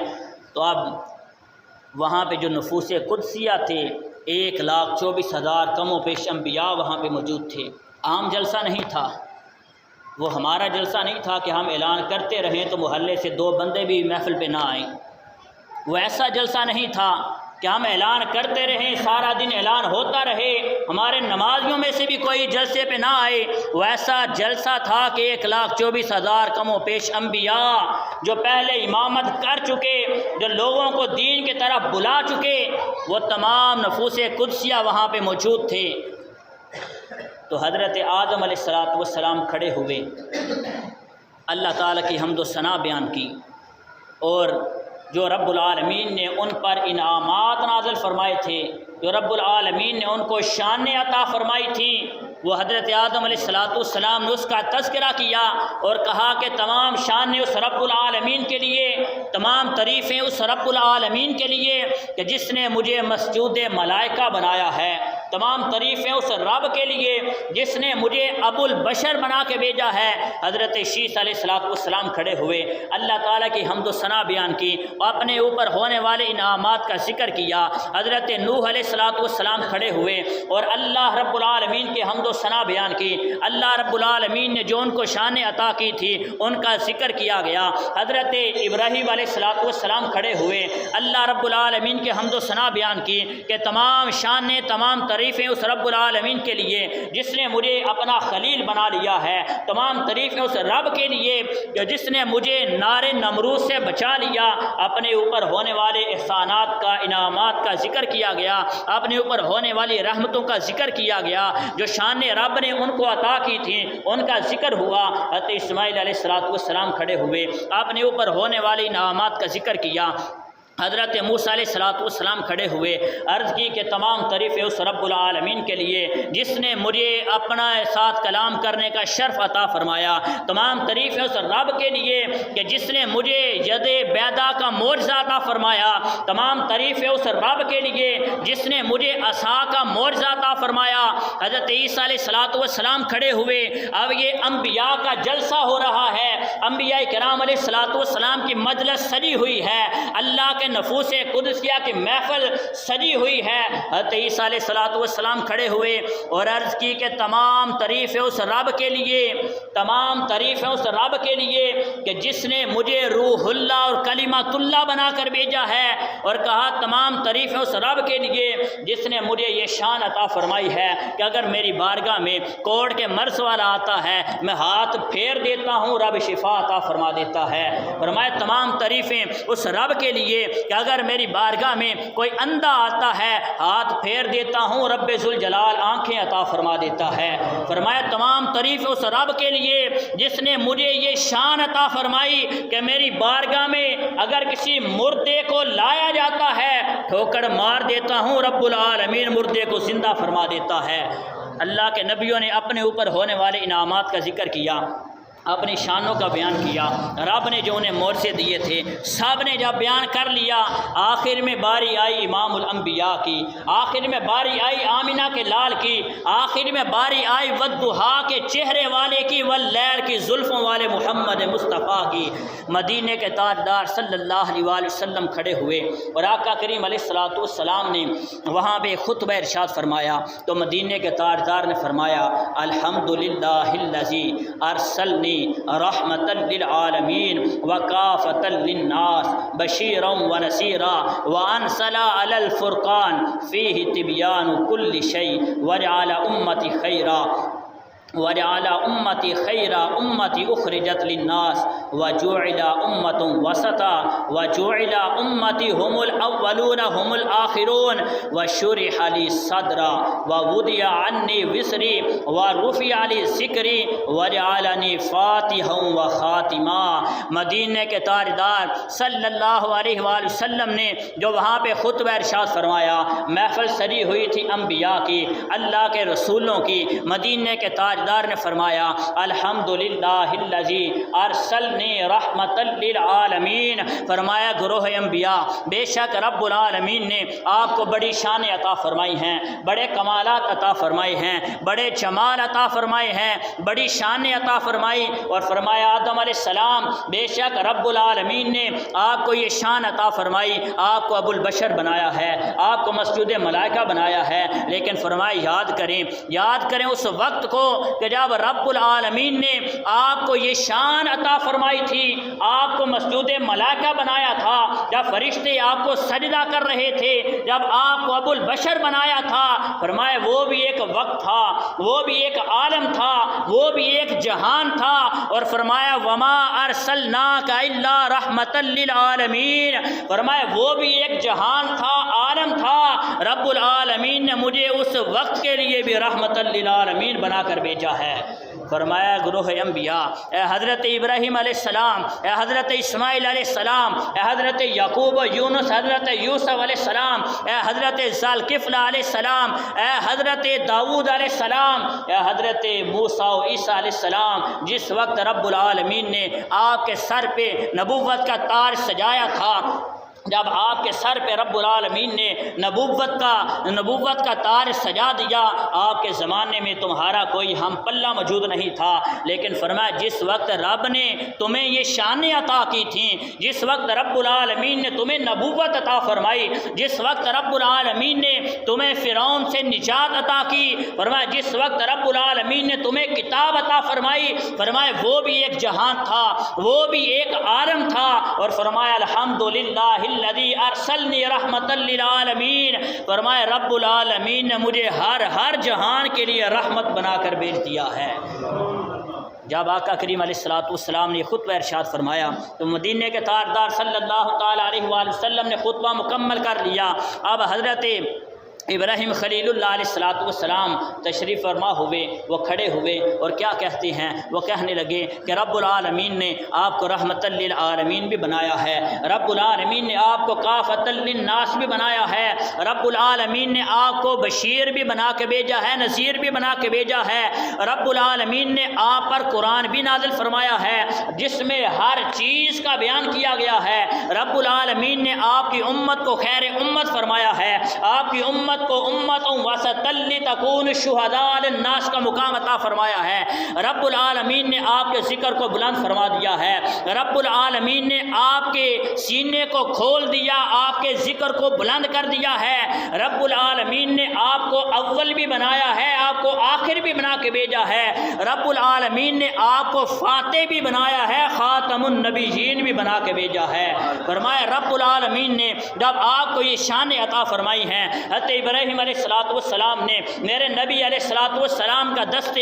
تو اب وہاں پہ جو نفوس قدسیہ تھے 1,24,000 کم و بیش انبیاء وہاں پہ موجود تھے۔ عام جلسہ نہیں تھا، وہ ہمارا جلسہ نہیں تھا کہ ہم اعلان کرتے رہیں تو محلے سے 2 بندے بھی محفل پہ نہ آئیں، وہ ایسا جلسہ نہیں تھا کہ ہم اعلان کرتے رہیں سارا دن اعلان ہوتا رہے، ہمارے نمازیوں میں سے بھی کوئی جلسے پہ نہ آئے۔ وہ ایسا جلسہ تھا کہ 1,24,000 کم و بیش انبیاء جو پہلے امامت کر چکے، جو لوگوں کو دین کی طرف بلا چکے، وہ تمام نفوس قدسیہ وہاں پہ موجود تھے۔ تو حضرت آدم علیہ السلام کھڑے ہوئے، اللہ تعالیٰ کی حمد و ثنا بیان کی، اور جو رب العالمین نے ان پر انعامات نازل فرمائے تھے، جو رب العالمین نے ان کو شانیں عطا فرمائی تھیں، وہ حضرت آدم علیہ السلام نے اس کا تذکرہ کیا اور کہا کہ تمام شانیں اس رب العالمین کے لیے، تمام تعریفیں اس رب العالمین کے لیے کہ جس نے مجھے مسجود ملائکہ بنایا ہے، تمام تعریفیں اس رب کے لیے جس نے مجھے ابو البشر بنا کے بھیجا ہے۔ حضرت شیس علیہ السلام کھڑے ہوئے، اللہ تعالیٰ کی حمد و ثنا بیان کی، اپنے اوپر ہونے والے انعامات کا ذکر کیا۔ حضرت نوح علیہ السلام کھڑے ہوئے اور اللہ رب العالمین کی حمد و ثنا بیان کی، اللہ رب العالمین نے جو ان کو شانیں عطا کی تھی ان کا ذکر کیا گیا۔ حضرت ابراہیم علیہ السلام کھڑے ہوئے، اللہ رب العالمین کی حمد و ثنا بیان کی کہ تمام شانیں، تمام تعریفیں اس رب العالمین کے لیے جس نے مجھے اپنا خلیل بنا لیا ہے، تمام تعریفیں اس رب کے لیے کہ جس نے مجھے نار نمرود سے بچا لیا۔ اپنے اوپر ہونے والے احسانات کا، انعامات کا ذکر کیا گیا، اپنے اوپر ہونے والی رحمتوں کا ذکر کیا گیا، جو شان رب نے ان کو عطا کی تھیں ان کا ذکر ہوا۔ حضرت اسماعیل علیہ السلام کھڑے ہوئے، اپنے اوپر ہونے والی انعامات کا ذکر کیا۔ حضرت موسیٰ علیہ السلام کھڑے ہوئے، عرض کی کہ تمام تعریفیں اس رب العالمین کے لیے جس نے مجھے اپنا ساتھ کلام کرنے کا شرف عطا فرمایا، تمام تعریفیں اس رب کے لیے کہ جس نے مجھے ید بیضا کا معجزہ عطا فرمایا، تمام تعریفیں اس رب کے لیے جس نے مجھے عصا کا معجزہ عطا فرمایا۔ حضرت عیسیٰ علیہ السلام کھڑے ہوئے، اب یہ انبیاء کا جلسہ ہو رہا ہے، انبیاء کرام علیہ السلام کی مجلس سجی ہوئی ہے، اللہ کے نفوس قدسیہ کی محفل سجی ہوئی ہے۔ حضرت عیسیٰ علیہ السلام کھڑے ہوئے اور عرض کی کہ تمام تعریفیں اس رب کے لیے، تمام تعریفیں اس رب کے لیے کہ جس نے مجھے روح اللہ اور کلمۃ اللہ بنا کر بھیجا ہے، اور کہا تمام تعریفیں اس رب کے لیے جس نے مجھے یہ شان عطا فرمائی ہے کہ اگر میری بارگاہ میں کوڑ کے مرض والا آتا ہے میں ہاتھ پھیر دیتا ہوں، رب شفا عطا فرما دیتا ہے۔ فرمایا تمام تعریفیں اس رب کے لیے کہ اگر میری بارگاہ میں کوئی اندھا آتا ہے ہاتھ پھیر دیتا ہوں، رب ذوالجلال آنکھیں عطا فرما دیتا ہے۔ فرمایا تمام تعریف اس رب کے لیے جس نے مجھے یہ شان عطا فرمائی کہ میری بارگاہ میں اگر کسی مردے کو لایا جاتا ہے ٹھوکر مار دیتا ہوں، رب العالمین مردے کو زندہ فرما دیتا ہے۔ اللہ کے نبیوں نے اپنے اوپر ہونے والے انعامات کا ذکر کیا، اپنی شانوں کا بیان کیا، رب نے جو انہیں معجزے دیے تھے سب نے جب بیان کر لیا، آخر میں باری آئی امام الانبیاء کی، آخر میں باری آئی آمینہ کے لال کی، آخر میں باری آئی والضحیٰ کے چہرے والے کی، واللیل کی زلفوں والے محمد مصطفیٰ کی۔ مدینے کے تاجدار صلی اللہ علیہ وآلہ وسلم کھڑے ہوئے اور آقا کریم علیہ السلام نے وہاں پہ خطبہ ارشاد فرمایا تو مدینے کے تاجدار نے فرمایا الحمدللہ الذی ارسلنی رحمتا للعالمین وکافتا للناس بشیرا ونذیرا وانزل علی الفرقان فیہ تبیان کل شیء وجعل امتی خیرا وجعل امتی خیرا امتی اخرجت للناس وجعل امت وسطا وجعل امتی هم الاولون هم الاخرون وشرح لی صدرا ووضع عنی وزری ورفع لی ذکری وجعلنی فاتحا وخاتما۔ مدینے کے تاجدار صلی اللہ علیہ وآلہ وسلم نے جو وہاں پہ خطبہ ارشاد فرمایا، محفل سجی ہوئی تھی انبیاء کی، اللہ کے رسولوں کی، مدینے کے تاجدار نے فرمایا الحمدللہ الذی ارسلنی رحمتا للعالمین۔ فرمایا گروہ انبیاء بے شک رب العالمین نے آپ کو بڑی شان عطا فرمائی ہیں، بڑے کمالات عطا فرمائے ہیں، بڑے جمال عطا فرمائے ہیں، بڑی شان عطا فرمائی، اور فرمایا آدم علیہ السلام بے شک رب العالمین نے آپ کو یہ شان عطا فرمائی، آپ کو ابو البشر بنایا ہے، آپ کو مسجود ملائکہ بنایا ہے، لیکن فرمایا یاد کریں اس وقت کو کہ جب رب العالمین نے آپ کو یہ شان عطا فرمائی تھی، آپ کو مسجود ملائکہ بنایا تھا، جب فرشتے آپ کو سجدہ کر رہے تھے، جب آپ کو ابو البشر بنایا تھا، فرمایا وہ بھی ایک وقت تھا، وہ بھی ایک عالم تھا، وہ بھی ایک جہان تھا، اور فرمایا وما ارسلناک الا رحمتا للعالمین۔ فرمایا وہ بھی ایک جہان تھا، عالم تھا، رب العالمین نے مجھے اس وقت کے لیے بھی رحمتا للعالمین بنا کر بھیجا ہے۔ فرمایا گروہ انبیاء اے حضرت ابراہیم علیہ السلام، اے حضرت اسماعیل علیہ السلام، اے حضرت یعقوب و یونس، حضرت یوسف علیہ السلام، اے حضرت ذوالکفل علیہ السلام، اے حضرت داؤد علیہ السلام، اے حضرت موسیٰ و عیسیٰ علیہ السلام، جس وقت رب العالمین نے آپ کے سر پہ نبوت کا تاج سجایا تھا، جب آپ کے سر پہ رب العالمین نے نبوت کا تاج سجا دیا، آپ کے زمانے میں تمہارا کوئی ہم پلہ موجود نہیں تھا، لیکن فرمایا جس وقت رب نے تمہیں یہ شانیں عطا کی تھیں، جس وقت رب العالمین نے تمہیں نبوت عطا فرمائی، جس وقت رب العالمین نے تمہیں فرعون سے نجات عطا کی، فرمایا جس وقت رب العالمین نے تمہیں کتاب عطا فرمائی، فرمایا وہ بھی ایک جہان تھا، وہ بھی ایک عالم تھا، اور فرمایا الحمدللہ الذی ارسلنی رحمتا للعالمین۔ فرمایا رب العالمین نے مجھے ہر جہان کے لیے رحمت بنا کر بھیج دیا ہے۔ جب آقا کریم علیہ السلام نے خطبہ ارشاد فرمایا تو مدینے کے تاجدار صلی اللہ تعالی علیہ وآلہ وسلم نے خطبہ مکمل کر لیا۔ اب حضرت ابراہیم خلیل اللہ علیہ السلام تشریف فرما ہوئے، وہ کھڑے ہوئے اور کیا کہتے ہیں، وہ کہنے لگے کہ رب العالمین نے آپ کو رحمت للعالمین بھی بنایا ہے، رب العالمین نے آپ کو کافۃ للناس بھی بنایا ہے، رب العالمین نے آپ کو بشیر بھی بنا کے بھیجا ہے، نذیر بھی بنا کے بھیجا ہے، رب العالمین نے آپ پر قرآن بھی نازل فرمایا ہے جس میں ہر چیز کا بیان کیا گیا ہے، رب العالمین نے آپ کی امت کو خیر امت فرمایا ہے، آپ کی امت امت کو امتوں وسطا لتکونوا شہداء علی الناس کا مقام عطا فرمایا ہے۔ رب العالمین نے آپ کے ذکر کو بلند فرما دیا ہے، رب العالمین نے آپ کے سینے کو کھول دیا، آپ کے ذکر کو بلند کر دیا ہے۔ رب العالمین نے آپ کو اول بھی بنایا ہے، آپ کو آخر بھی بنا کے بھیجا ہے۔ رب العالمین نے آپ کو فاتح بھی بنایا ہے، خاتم النبیین بھی بنا کے بھیجا ہے۔ فرمایا رب العالمین نے جب آپ کو یہ شان عطا فرمائی ہیں، حضرت ابراہیم علیہ السلام نے میرے نبی علیہ السلام کا دست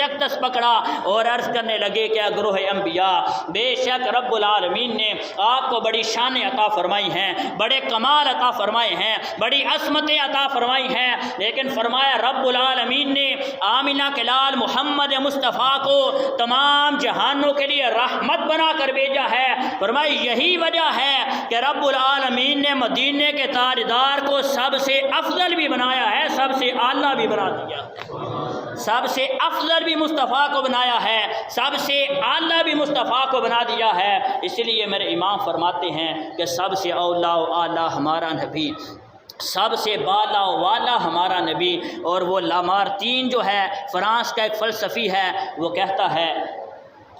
اقدس پکڑا اور عرض کرنے لگے کہ گروہ انبیاء، بے شک رب العالمین نے آپ کو بڑی شان عطا فرمائی ہیں، بڑے کمال عطا فرمائے ہیں، بڑی عظمتیں عطا فرمائی ہیں، لیکن فرمایا رب العالمین نے آمنہ کے لال محمد مصطفیٰ کو تمام جہانوں کے لیے رحمت بنا کر بھیجا ہے۔ فرمایا یہی وجہ ہے کہ رب العالمین نے مدینے کے تاجدار کو سب سے افضل بھی بنایا ہے، سب سے اعلیٰ بھی بنا دیا، سب سے افضل بھی مصطفیٰ کو بنایا ہے، سب سے اعلیٰ بھی مصطفیٰ کو بنا دیا ہے۔ اس لیے میرے امام فرماتے ہیں کہ سب سے اولا و اعلیٰ ہمارا نبی، سب سے بالا و والا ہمارا نبی۔ اور وہ لامارتین جو ہے فرانس کا ایک فلسفی ہے، وہ کہتا ہے،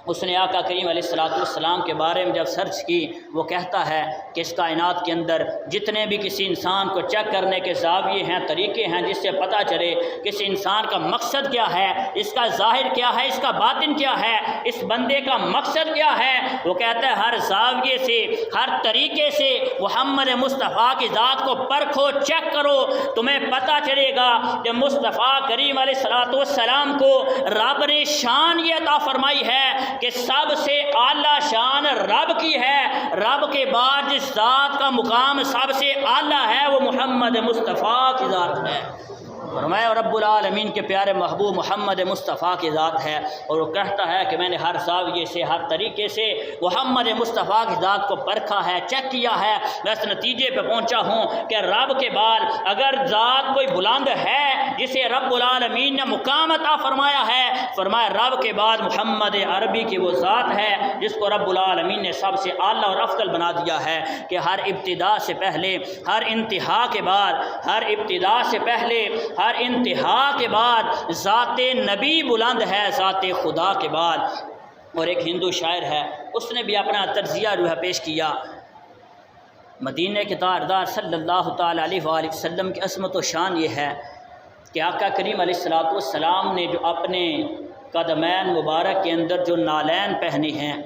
اس نے آقا کریم علیہ السلام کے بارے میں جب سرچ کی، وہ کہتا ہے کہ اس کائنات کے اندر جتنے بھی کسی انسان کو چیک کرنے کے زاویے ہیں، طریقے ہیں، جس سے پتہ چلے کسی انسان کا مقصد کیا ہے، اس کا ظاہر کیا ہے، اس کا باطن کیا ہے، اس بندے کا مقصد کیا ہے، وہ کہتا ہے ہر زاویے سے، ہر طریقے سے محمد مصطفیٰ کی ذات کو پرکھو، چیک کرو، تمہیں پتہ چلے گا کہ مصطفیٰ کریم علیہ السلام کو رب نے شان یہ عطا فرمائی ہے کہ سب سے اعلیٰ شان رب کی ہے۔ رب کے بعد جس ذات کا مقام سب سے اعلیٰ ہے وہ محمد مصطفیٰ کی ذات ہے۔ فرمایا رب العالمین کے پیارے محبوب محمد مصطفیٰ کی ذات ہے، اور وہ کہتا ہے کہ میں نے ہر زاویے سے، ہر طریقے سے محمد مصطفیٰ کی ذات کو پرکھا ہے، چیک کیا ہے، میں اس نتیجے پہ پہنچا ہوں کہ رب کے بعد اگر ذات کوئی بلند ہے جسے رب العالمین نے مقام عطا فرمایا ہے، فرمایا رب کے بعد محمد عربی کی وہ ذات ہے جس کو رب العالمین نے سب سے اعلیٰ اور افضل بنا دیا ہے کہ ہر ابتدا سے پہلے، ہر انتہا کے بعد، ہر ابتدا سے پہلے، ہر انتہا کے بعد ذات نبی بلند ہے ذات خدا کے بعد۔ اور ایک ہندو شاعر ہے، اس نے بھی اپنا تجزیہ جو ہے پیش کیا، مدینے کے تاجدار صلی اللہ تعالیٰ علیہ وآلہ وسلم کی عظمت و شان یہ ہے کہ آقا کریم علیہ السلام نے جو اپنے قدمین مبارک کے اندر جو نالین پہنے ہیں،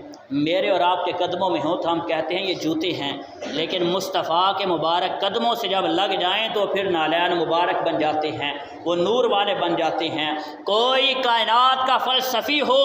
میرے اور آپ کے قدموں میں ہوں تو ہم کہتے ہیں یہ جوتے ہیں، لیکن مصطفیٰ کے مبارک قدموں سے جب لگ جائیں تو پھر نالین مبارک بن جاتے ہیں، وہ نور والے بن جاتے ہیں۔ کوئی کائنات کا فلسفی ہو،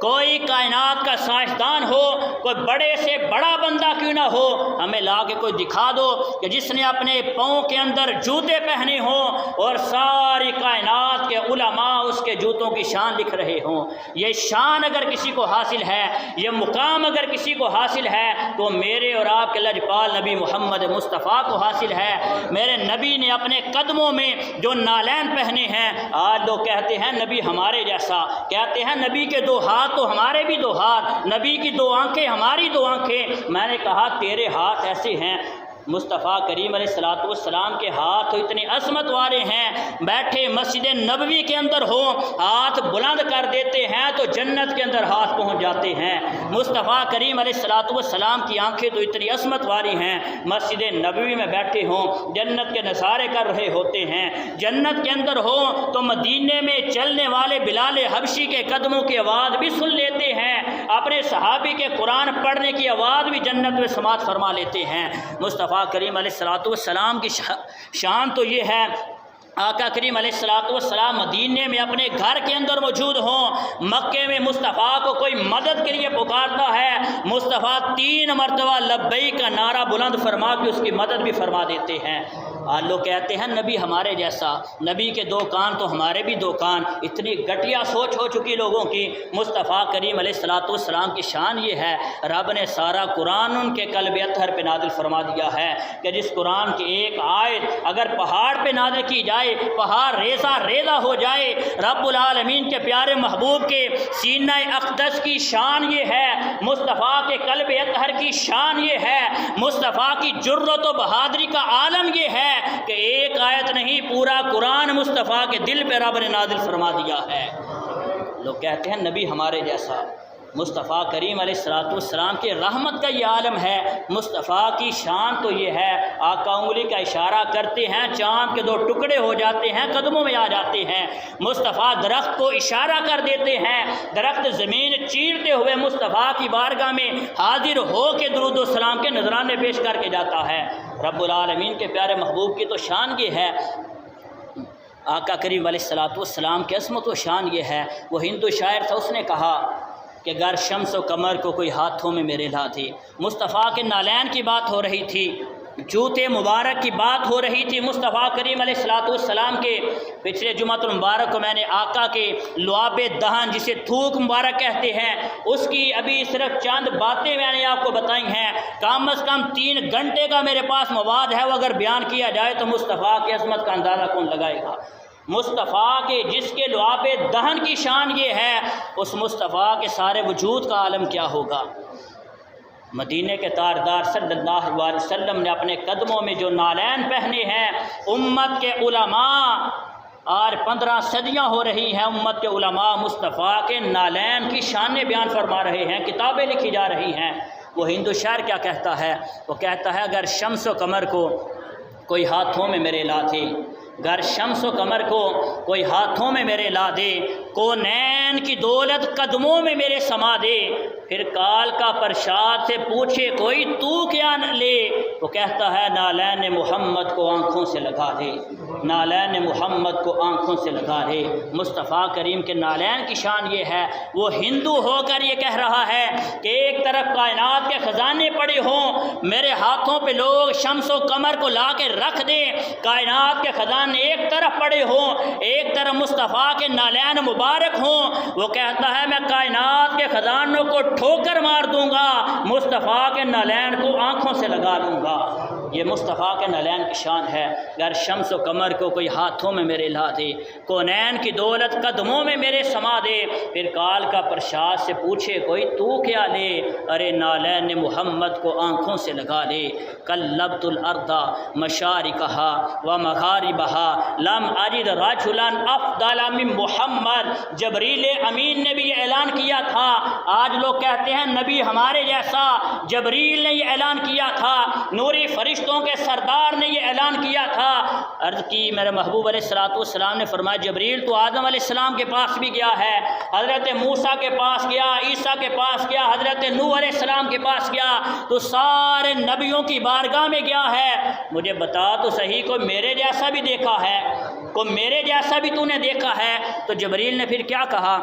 کوئی کائنات کا سائنسدان ہو، کوئی بڑے سے بڑا بندہ کیوں نہ ہو، ہمیں لا کے کوئی دکھا دو کہ جس نے اپنے پاؤں کے اندر جوتے پہنے ہوں اور ساری کائنات کے علماء اس کے جوتوں کی شان لکھ رہے ہوں۔ یہ شان اگر کسی کو حاصل ہے، یہ مقام اگر کسی کو حاصل ہے تو میرے اور آپ کے لجپال نبی محمد مصطفیٰ کو حاصل ہے۔ میرے نبی نے اپنے قدموں میں جو نالین پہنے ہیں، آج لوگ کہتے ہیں نبی ہمارے جیسا، کہتے ہیں نبی کے دو ہاتھ تو ہمارے بھی دو ہاتھ، نبی کی دو آنکھیں ہماری دو آنکھیں۔ میں نے کہا تیرے ہاتھ ایسے ہیں، مصطفیٰ کریم علیہ السلام کے ہاتھ تو اتنی عظمت والے ہیں، بیٹھے مسجد نبوی کے اندر ہو، ہاتھ بلند کر دیتے ہیں تو جنت کے اندر ہاتھ پہنچ جاتے ہیں۔ مصطفیٰ کریم علیہ السلام کی آنکھیں تو اتنی عظمت والی ہیں، مسجد نبوی میں بیٹھے ہوں جنت کے نظارے کر رہے ہوتے ہیں، جنت کے اندر ہو تو مدینے میں چلنے والے بلال حبشی کے قدموں کی آواز بھی سن لیتے ہیں، اپنے صحابی کے قرآن پڑھنے کی آواز بھی جنت میں سماعت فرما لیتے ہیں۔ مصطفیٰ کریم علیہ السلام کی شان تو یہ ہے، آقا کریم علیہ السلام مدینے میں اپنے گھر کے اندر موجود ہوں، مکے میں مصطفیٰ کو کوئی مدد کے لیے پکارتا ہے، مصطفیٰ 3 مرتبہ لبیک کا نعرہ بلند فرما کے اس کی مدد بھی فرما دیتے ہیں۔ آج لوگ کہتے ہیں نبی ہمارے جیسا، نبی کے 2 کان تو ہمارے بھی 2 کان، اتنی گھٹیا سوچ ہو چکی لوگوں کی۔ مصطفیٰ کریم علیہ السلام کی شان یہ ہے، رب نے سارا قرآن ان کے قلب اطہر پہ نازل فرما دیا ہے کہ جس قرآن کی ایک آیت اگر پہاڑ پہ نازل کی جائے، پہاڑ ریزہ ریزہ ہو جائے۔ رب العالمین کے پیارے محبوب کے سینہ اقدس کی شان یہ ہے، مصطفیٰ کے قلب اطہر کی شان یہ ہے، مصطفیٰ کی جرت و بہادری کا عالم یہ ہے ہے کہ ایک آیت نہیں پورا قرآن مصطفیٰ کے دل پہ رب نے نازل فرما دیا ہے۔ لوگ کہتے ہیں نبی ہمارے جیسا، مصطفیٰ کریم علیہ السلام کی رحمت کا یہ عالم ہے، مصطفیٰ کی شان تو یہ ہے، آقا انگلی کا اشارہ کرتے ہیں چاند کے 2 ٹکڑے ہو جاتے ہیں، قدموں میں آ جاتے ہیں۔ مصطفیٰ درخت کو اشارہ کر دیتے ہیں، درخت زمین چیرتے ہوئے مصطفیٰ کی بارگاہ میں حاضر ہو کے درود و سلام کے نذرانے پیش کر کے جاتا ہے۔ رب العالمین کے پیارے محبوب کی تو شان یہ ہے، آقا کریم علیہ السلام کی عظمت و شان یہ ہے۔ وہ ہندو شاعر تھا، اس نے کہا کہ گر شمس و قمر کو کوئی ہاتھوں میں میرے لا دے۔ مصطفیٰ کے نالین کی بات ہو رہی تھی، جوتے مبارک کی بات ہو رہی تھی مصطفیٰ کریم علیہ السلام کے۔ پچھلے جمعۃ المبارک کو میں نے آقا کے لعاب دہن جسے تھوک مبارک کہتے ہیں اس کی ابھی صرف چند باتیں میں نے آپ کو بتائی ہیں، کم از کم 3 گھنٹے کا میرے پاس مواد ہے، وہ اگر بیان کیا جائے تو مصطفیٰ کی عظمت کا اندازہ کون لگائے گا۔ مصطفیٰ کے جس کے لعاب دہن کی شان یہ ہے، اس مصطفیٰ کے سارے وجود کا عالم کیا ہوگا۔ مدینے کے تاجدار صلی اللہ علیہ وسلم نے اپنے قدموں میں جو نالین پہنے ہیں، امت کے علماء آج 15 صدیاں ہو رہی ہیں، امت کے علماء مصطفیٰ کے نالین کی شانیں بیان فرما رہے ہیں، کتابیں لکھی جا رہی ہیں۔ وہ ہندو شاعر کیا کہتا ہے؟ وہ کہتا ہے اگر شمس و قمر کو کوئی ہاتھوں میں میرے لا دے، گر شمس و قمر کو کوئی ہاتھوں میں میرے لا دے، کونین کی دولت قدموں میں میرے سما دے، پھر کال کا پرشاد سے پوچھے کوئی تو کیا لے، وہ کہتا ہے نالین محمد کو آنکھوں سے لگا دے، نالین محمد کو آنکھوں سے لگا دے۔ مصطفیٰ کریم کے نالین کی شان یہ ہے، وہ ہندو ہو کر یہ کہہ رہا ہے کہ ایک طرف کائنات کے خزانے پڑے ہوں، میرے ہاتھوں پہ لوگ شمس و قمر کو لا کے رکھ دیں، کائنات کے خزانے ایک طرف پڑے ہوں، ایک طرف مصطفیٰ کے نالین مبارک ہوں، وہ کہتا ہے میں کائنات کے خزانوں کو ٹھوکر مار دوں گا، مصطفیٰ کے نالین کو آنکھوں سے لگا لوں گا۔ یہ مصطفیٰ کے نالین کی شان ہے۔ گر شمس و قمر کو کوئی ہاتھوں میں میرے لا دے، کونین کی دولت قدموں میں میرے سما دے، پھر کال کا پرشاد سے پوچھے کوئی تو کیا لے، ارے نالین محمد کو آنکھوں سے لگا لے۔ قلبت الارض مشارقہا ومغاربہا لم اجد رجلا افضل من محمد۔ جبریل امین نے بھی یہ اعلان کیا تھا، آج لوگ کہتے ہیں نبی ہمارے جیسا، جبریل نے یہ اعلان کیا تھا، نوری فرشتوں کے سردار نے یہ اعلان کیا تھا۔ عرض کی میرے محبوب علیہ السلام نے فرمایا جبریل تو آدم علیہ السلام کے پاس بھی گیا ہے، حضرت موسیٰ کے پاس گیا، عیسیٰ کے پاس گیا، حضرت نوح علیہ السلام کے پاس گیا، تو سارے نبیوں کی بارگاہ میں گیا ہے، مجھے بتا تو صحیح کوئی میرے جیسا بھی دیکھا ہے، کوئی میرے جیسا بھی تو نے دیکھا ہے؟ تو جبریل نے پھر کیا کہا؟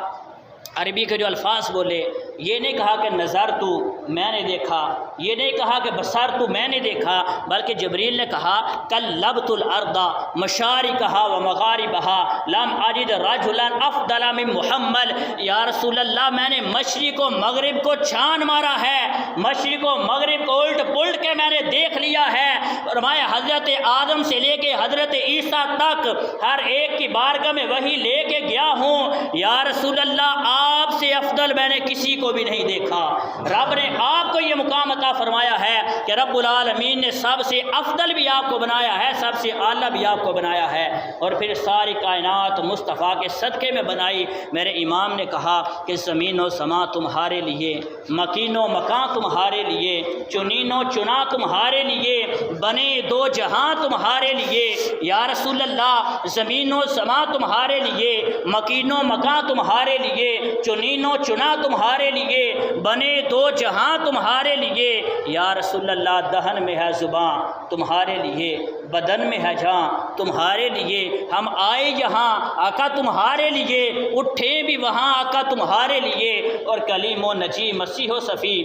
عربی کے جو الفاظ بولے، یہ نہیں کہا کہ نظر تو میں نے دیکھا، یہ نہیں کہا کہ بصر تو میں نے دیکھا، بلکہ جبریل نے کہا قلبت الارض مشارقہا ومغاربہا لم اجد رجلا افضل من محمد۔ یا رسول اللہ میں نے مشرق و مغرب کو چھان مارا ہے، مشرق و مغرب کو الٹ پلٹ کے میں نے دیکھ لیا ہے، فرمایا حضرت آدم سے لے کے حضرت عیسیٰ تک ہر ایک کی بارگاہ میں وہی لے کے گیا ہوں، یا رسول اللہ آپ سے افضل میں نے کسی کو بھی نہیں دیکھا۔ رب نے آپ کو یہ مقام عطا فرمایا ہے کہ رب العالمین نے سب سے افضل بھی آپ کو بنایا ہے، سب سے اعلیٰ بھی آپ کو بنایا ہے، اور پھر ساری کائنات مصطفیٰ کے صدقے میں بنائی۔ میرے امام نے کہا کہ زمین و سما تمہارے لیے، مکین و مکان تمہارے لیے، چنین و چنا تمہارے لیے، بنے 2 جہاں تمہارے لیے۔ یا رسول اللہ زمین و سما تمہارے لیے، مکین و مکان تمہارے لیے، چنین و چنا تمہارے لیے، بنے 2 جہاں تمہارے لیے۔ یا رسول اللہ دہن میں ہے زباں تمہارے لیے، بدن میں ہے جاں تمہارے لیے، ہم آئے یہاں آقا تمہارے لیے، اٹھے بھی وہاں آقا تمہارے لیے، اور کلیم و نجی مسیح و صفی،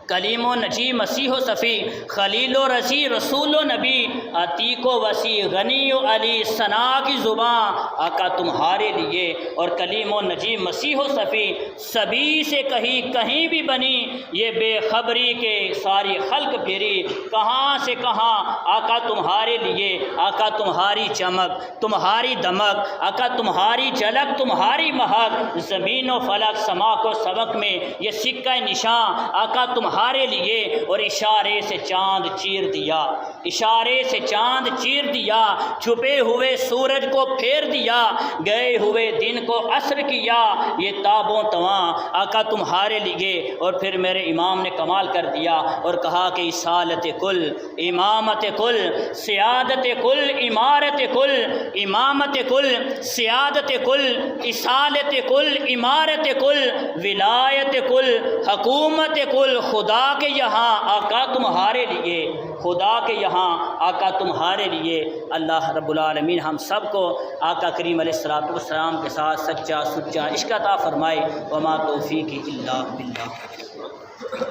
کلیم و نجی مسیح و صفی، خلیل و رضی رسول و نبی، عتیق و وسیع غنی و علی ثنا کی زباں آقا تمہارے لیے، اور کلیم و نجی مسیح و صفی، سبھی سے کہیں بھی بنی یہ بے خبری کے ساری خلق پھری، کہاں سے کہاں آقا تمہارے لیے، آقا تمہاری چمک تمہاری دمک، آقا تمہاری جھلک تمہاری مہک، زمین و فلک سما کو سبق میں یہ سکہ نشاں آقا تمہاری تمہارے لیے، اور اشارے سے چاند چیر دیا، اشارے سے چاند چیر دیا، چھپے ہوئے سورج کو پھیر دیا، گئے ہوئے دن کو عصر کیا، یہ تاب و تواں آقا تمہارے لیے۔ اور پھر میرے امام نے کمال کر دیا اور کہا کہ اصالت کل، امامت کل، سیادت کل، امارت کل، امامت کل، سیادت کل، اصالت کل، امارت کل، ولایت کل، حکومت کل، خدا کے یہاں آقا تمہارے لیے، خدا کے یہاں آقا تمہارے لیے۔ اللہ رب العالمین ہم سب کو آقا کریم علیہ الصلوۃ والسلام کے ساتھ سچا سچا عشق عطا فرمائے۔ وما توفیقی الا باللہ۔